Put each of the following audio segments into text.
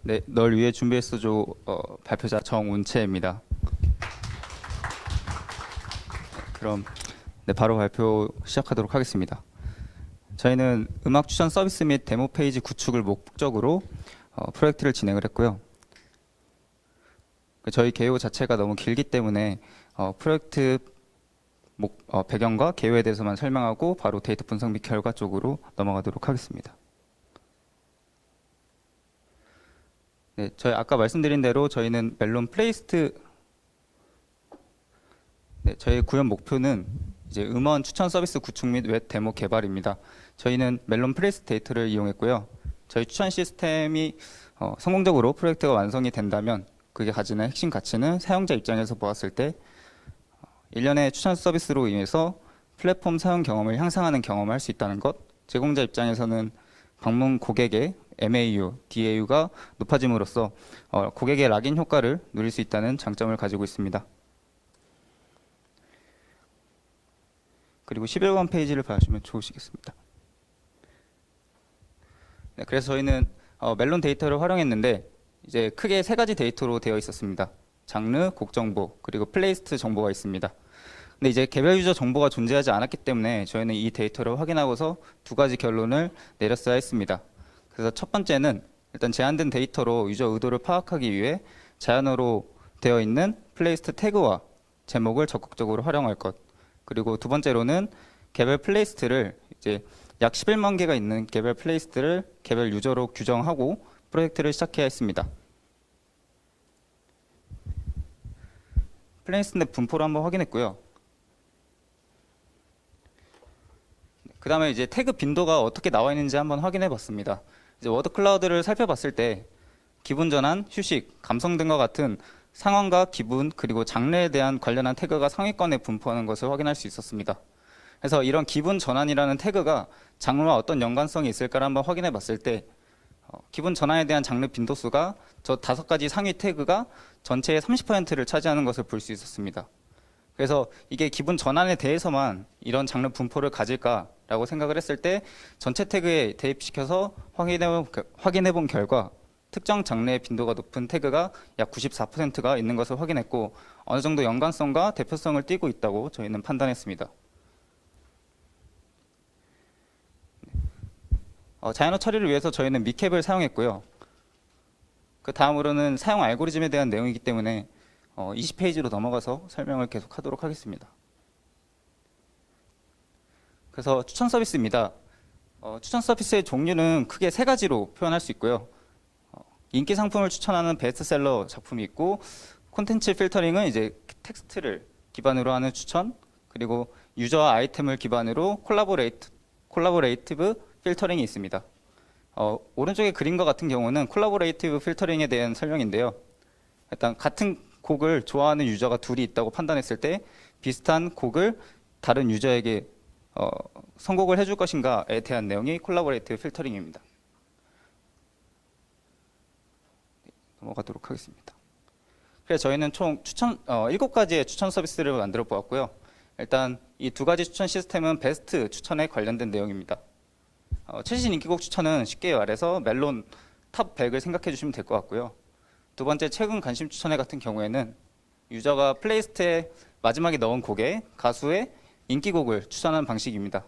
네, 널 위해 준비했어줘 발표자 정운채입니다. 그럼 바로 발표 시작하도록 하겠습니다. 저희는 음악 추천 서비스 및 데모 페이지 구축을 목적으로 프로젝트를 진행을 했고요. 저희 개요 자체가 너무 길기 때문에 프로젝트 배경과 개요에 대해서만 설명하고 바로 데이터 분석 및 결과 쪽으로 넘어가도록 하겠습니다. 네, 저희 아까 말씀드린 대로 저희는 멜론 플레이스트 저희 구현 목표는 이제 음원 추천 서비스 구축 및 웹 데모 개발입니다. 저희는 멜론 플레이스트 데이터를 이용했고요. 저희 추천 시스템이 성공적으로 프로젝트가 완성이 된다면 그게 가지는 핵심 가치는 사용자 입장에서 보았을 때 일련의 추천 서비스로 인해서 플랫폼 사용 경험을 향상하는 경험을 할 수 있다는 것, 제공자 입장에서는 방문 고객의 MAU, DAU가 높아짐으로써 고객의 락인 효과를 누릴 수 있다는 장점을 가지고 있습니다. 그리고 11번 페이지를 봐주시면 좋으시겠습니다. 네, 그래서 저희는 멜론 데이터를 활용했는데 이제 크게 세 가지 데이터로 되어 있었습니다. 장르, 곡 정보, 그리고 플레이리스트 정보가 있습니다. 근데 이제 개별 유저 정보가 존재하지 않았기 때문에 저희는 이 데이터를 확인하고서 두 가지 결론을 내렸어야 했습니다. 그래서 첫 번째는 일단 제한된 데이터로 유저 의도를 파악하기 위해 자연어로 되어 있는 플레이리스트 태그와 제목을 적극적으로 활용할 것. 그리고 두 번째로는 개별 플레이리스트를 이제 약 11만 개가 있는 개별 플레이리스트를 개별 유저로 규정하고 프로젝트를 시작해야 했습니다. 플레이리스트 내 분포를 한번 확인했고요. 그 다음에 이제 태그 빈도가 어떻게 나와 있는지 한번 확인해 봤습니다. 이제 워드 클라우드를 살펴봤을 때 기분 전환, 휴식, 감성 등과 같은 상황과 기분 그리고 장르에 대한 관련한 태그가 상위권에 분포하는 것을 확인할 수 있었습니다. 그래서 이런 기분 전환이라는 태그가 장르와 어떤 연관성이 있을까를 한번 확인해 봤을 때 기분 전환에 대한 장르 빈도수가 저 5가지 상위 태그가 전체의 30%를 차지하는 것을 볼 수 있었습니다. 그래서 이게 기분 전환에 대해서만 이런 장르 분포를 가질까라고 생각을 했을 때 전체 태그에 대입시켜서 확인해 본 결과 특정 장르의 빈도가 높은 태그가 약 94%가 있는 것을 확인했고 어느 정도 연관성과 대표성을 띠고 있다고 저희는 판단했습니다. 자연어 처리를 위해서 저희는 미캡을 사용했고요. 그 다음으로는 사용 알고리즘에 대한 내용이기 때문에 20페이지로 넘어가서 설명을 계속 하도록 하겠습니다. 그래서 추천 서비스입니다. 추천 서비스의 종류는 크게 세 가지로 표현할 수 있고요. 인기 상품을 추천하는 베스트셀러 작품이 있고, 콘텐츠 필터링은 이제 텍스트를 기반으로 하는 추천, 그리고 유저와 아이템을 기반으로 콜라보레이티브 필터링이 있습니다. 오른쪽의 그림과 같은 경우는 콜라보레이티브 필터링에 대한 설명인데요. 일단 같은 곡을 좋아하는 유저가 둘이 있다고 판단했을 때 비슷한 곡을 다른 유저에게 선곡을 해줄 것인가에 대한 내용이 콜라보레이티브 필터링입니다. 넘어가도록 하겠습니다. 그래서 저희는 총 7가지의 추천 서비스를 만들어 보았고요. 일단 이 두 가지 추천 시스템은 베스트 추천에 관련된 내용입니다. 최신 인기곡 추천은 쉽게 말해서 멜론 탑 100을 생각해 주시면 될 것 같고요. 두 번째 최근 관심 추천회 같은 경우에는 유저가 플레이리스트에 마지막에 넣은 곡의 가수의 인기곡을 추천하는 방식입니다.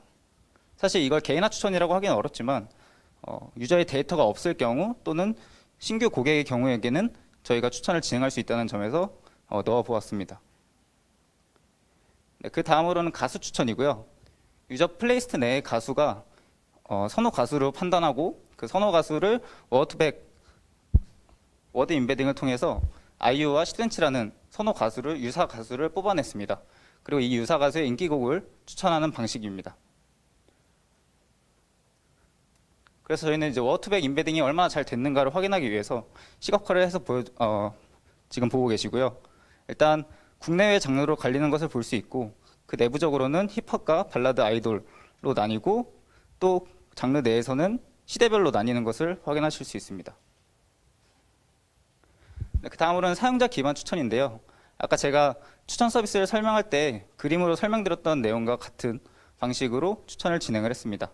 사실 이걸 개인화 추천이라고 하기는 어렵지만 유저의 데이터가 없을 경우 또는 신규 고객의 경우에게는 저희가 추천을 진행할 수 있다는 점에서 넣어 보았습니다. 네, 그 다음으로는 가수 추천이고요. 유저 플레이리스트 내의 가수가 선호 가수로 판단하고 그 선호 가수를 워드 임베딩을 통해서 아이유와 10cm라는 선호 가수를 유사 가수를 뽑아냈습니다. 그리고 이 유사 가수의 인기곡을 추천하는 방식입니다. 그래서 저희는 이제 워드백 임베딩이 얼마나 잘 됐는가를 확인하기 위해서 시각화를 해서 지금 보고 계시고요. 일단 국내외 장르로 갈리는 것을 볼 수 있고 그 내부적으로는 힙합과 발라드 아이돌로 나뉘고 또 장르 내에서는 시대별로 나뉘는 것을 확인하실 수 있습니다. 네, 그 다음으로는 사용자 기반 추천인데요. 아까 제가 추천 서비스를 설명할 때 그림으로 설명드렸던 내용과 같은 방식으로 추천을 진행을 했습니다.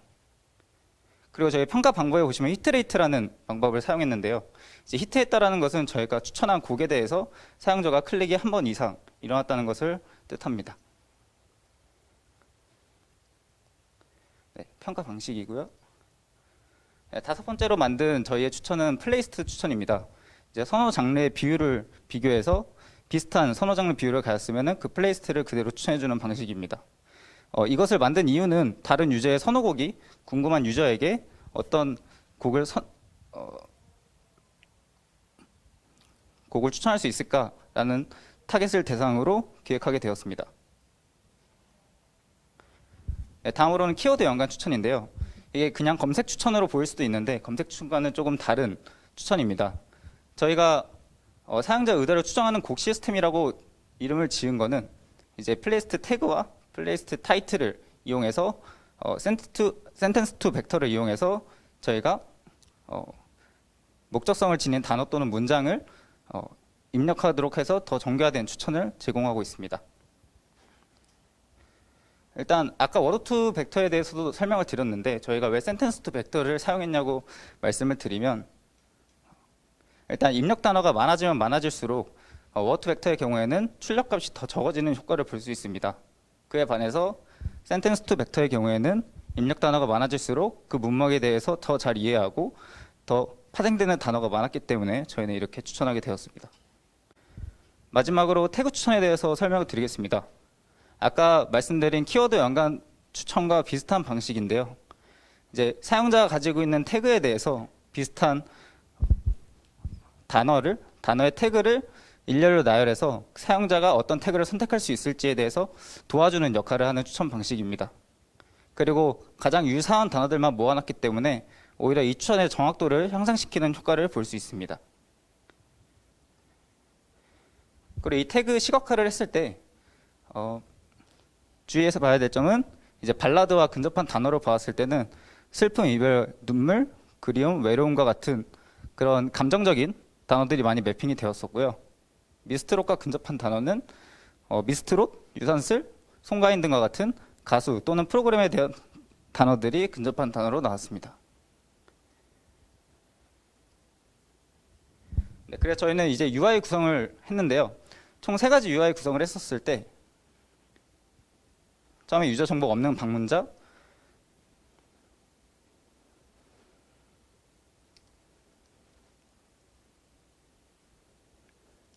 그리고 저희 평가 방법에 보시면 히트레이트라는 방법을 사용했는데요. 이제 히트했다라는 것은 저희가 추천한 곡에 대해서 사용자가 클릭이 한 번 이상 일어났다는 것을 뜻합니다. 네, 평가 방식이고요. 네, 다섯 번째로 만든 저희의 추천은 플레이리스트 추천입니다. 이제 선호 장르의 비율을 비교해서 비슷한 선호 장르 비율을 가졌으면 그 플레이리스트를 그대로 추천해주는 방식입니다. 이것을 만든 이유는 다른 유저의 선호곡이 궁금한 유저에게 어떤 곡을 곡을 추천할 수 있을까라는 타겟을 대상으로 기획하게 되었습니다. 네, 다음으로는 키워드 연관 추천인데요. 이게 그냥 검색 추천으로 보일 수도 있는데 검색 추천과는 조금 다른 추천입니다. 저희가 사용자 의도를 추정하는 곡 시스템이라고 이름을 지은 거는 이제 플레이리스트 태그와 플레이리스트 타이틀을 이용해서 센텐스 투 벡터를 이용해서 저희가 목적성을 지닌 단어 또는 문장을 입력하도록 해서 더 정교화된 추천을 제공하고 있습니다. 일단 아까 워드 투 벡터에 대해서도 설명을 드렸는데 저희가 왜 센텐스 투 벡터를 사용했냐고 말씀을 드리면 일단 입력 단어가 많아지면 많아질수록 워드 투 벡터의 경우에는 출력값이 더 적어지는 효과를 볼 수 있습니다. 그에 반해서 센텐스 투 벡터의 경우에는 입력 단어가 많아질수록 그 문맥에 대해서 더 잘 이해하고 더 파생되는 단어가 많았기 때문에 저희는 이렇게 추천하게 되었습니다. 마지막으로 태그 추천에 대해서 설명을 드리겠습니다. 아까 말씀드린 키워드 연관 추천과 비슷한 방식인데요. 이제 사용자가 가지고 있는 태그에 대해서 비슷한 단어의 태그를 일렬로 나열해서 사용자가 어떤 태그를 선택할 수 있을지에 대해서 도와주는 역할을 하는 추천 방식입니다. 그리고 가장 유사한 단어들만 모아놨기 때문에 오히려 이 추천의 정확도를 향상시키는 효과를 볼 수 있습니다. 그리고 이 태그 시각화를 했을 때 주의해서 봐야 될 점은 이제 발라드와 근접한 단어로 보았을 때는 슬픔, 이별, 눈물, 그리움, 외로움과 같은 그런 감정적인 단어들이 많이 매핑이 되었었고요. 미스트롯과 근접한 단어는 미스트롯, 유산슬, 송가인 등과 같은 가수 또는 프로그램에 대한 단어들이 근접한 단어로 나왔습니다. 네, 그래서 저희는 이제 UI 구성을 했는데요. 총 3가지 UI 구성을 했었을 때 처음에 유저 정보가 없는 방문자,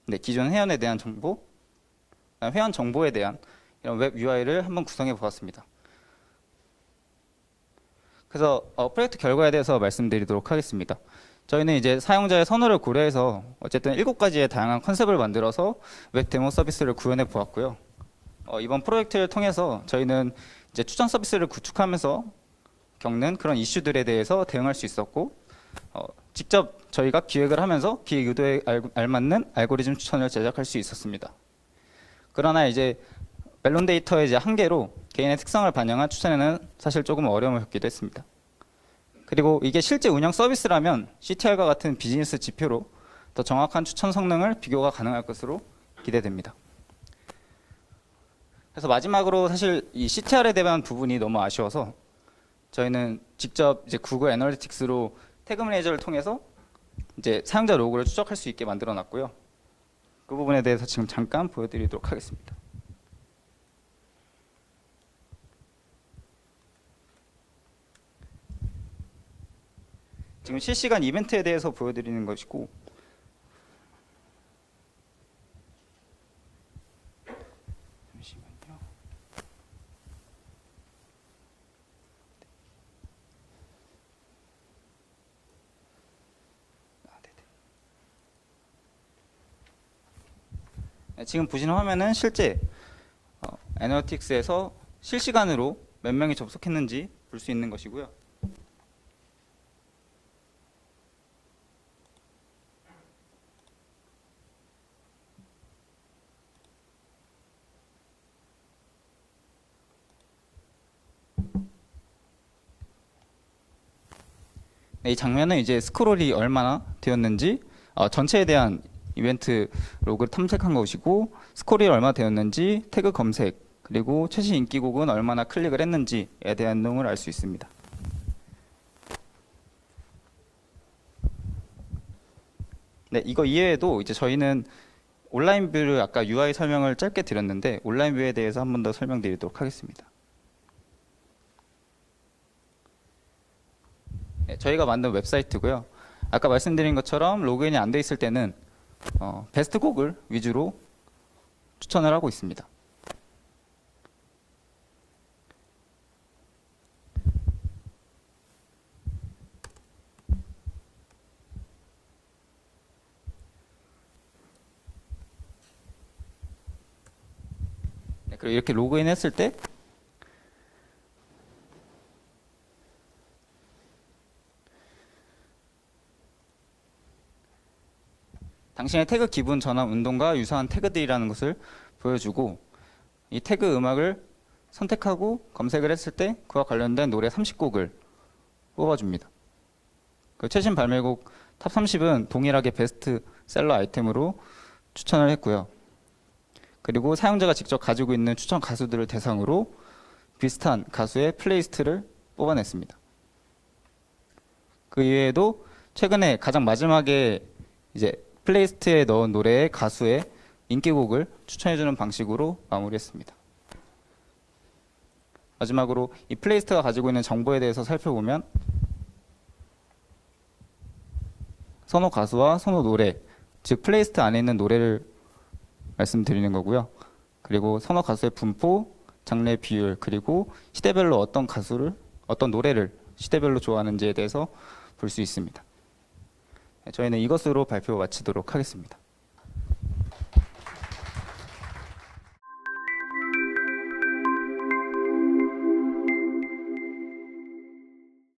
네, 기존 회원에 대한 정보, 회원 정보에 대한 이런 웹 UI를 한번 구성해 보았습니다. 그래서 프로젝트 결과에 대해서 말씀드리도록 하겠습니다. 저희는 이제 사용자의 선호를 고려해서 어쨌든 7가지의 다양한 컨셉을 만들어서 웹 데모 서비스를 구현해 보았고요. 이번 프로젝트를 통해서 저희는 이제 추천 서비스를 구축하면서 겪는 그런 이슈들에 대해서 대응할 수 있었고, 직접 저희가 기획을 하면서 기획 의도에 알맞는 알고리즘 추천을 제작할 수 있었습니다. 그러나 이제 멜론 데이터의 이제 한계로 개인의 특성을 반영한 추천에는 사실 조금 어려움을 겪기도 했습니다. 그리고 이게 실제 운영 서비스라면 CTR과 같은 비즈니스 지표로 더 정확한 추천 성능을 비교가 가능할 것으로 기대됩니다. 그래서 마지막으로 사실 이 CTR에 대한 부분이 너무 아쉬워서 저희는 직접 이제 구글 애널리틱스로 태그 매니저를 통해서 이제 사용자 로그를 추적할 수 있게 만들어 놨고요. 그 부분에 대해서 지금 잠깐 보여드리도록 하겠습니다. 지금 실시간 이벤트에 대해서 보여드리는 것이고, 잠시만요. 네, 지금 보시는 화면은 실제 애널리틱스에서 실시간으로 몇 명이 접속했는지 볼 수 있는 것이고요. 이 장면은 이제 스크롤이 얼마나 되었는지, 전체에 대한 이벤트 로그를 탐색한 것이고, 스크롤이 얼마나 되었는지, 태그 검색, 그리고 최신 인기곡은 얼마나 클릭을 했는지에 대한 내용을 알 수 있습니다. 네, 이거 이외에도 이제 저희는 온라인 뷰를 아까 UI 설명을 짧게 드렸는데 온라인 뷰에 대해서 한 번 더 설명드리도록 하겠습니다. 네, 저희가 만든 웹사이트고요. 아까 말씀드린 것처럼 로그인이 안 돼 있을 때는 베스트 곡을 위주로 추천을 하고 있습니다. 네, 그리고 이렇게 로그인 했을 때 당신의 태그 기분 전환 운동과 유사한 태그들이라는 것을 보여주고 이 태그 음악을 선택하고 검색을 했을 때 그와 관련된 노래 30곡을 뽑아줍니다. 그 최신 발매곡 탑 30은 동일하게 베스트셀러 아이템으로 추천을 했고요. 그리고 사용자가 직접 가지고 있는 추천 가수들을 대상으로 비슷한 가수의 플레이리스트를 뽑아냈습니다. 그 이외에도 최근에 가장 마지막에 이제 플레이리스트에 넣은 노래의 가수의 인기곡을 추천해주는 방식으로 마무리했습니다. 마지막으로 이 플레이리스트가 가지고 있는 정보에 대해서 살펴보면 선호 가수와 선호 노래, 즉 플레이리스트 안에 있는 노래를 말씀드리는 거고요. 그리고 선호 가수의 분포, 장르의 비율, 그리고 시대별로 어떤 노래를 시대별로 좋아하는지에 대해서 볼 수 있습니다. 저희는 이것으로 발표 마치도록 하겠습니다.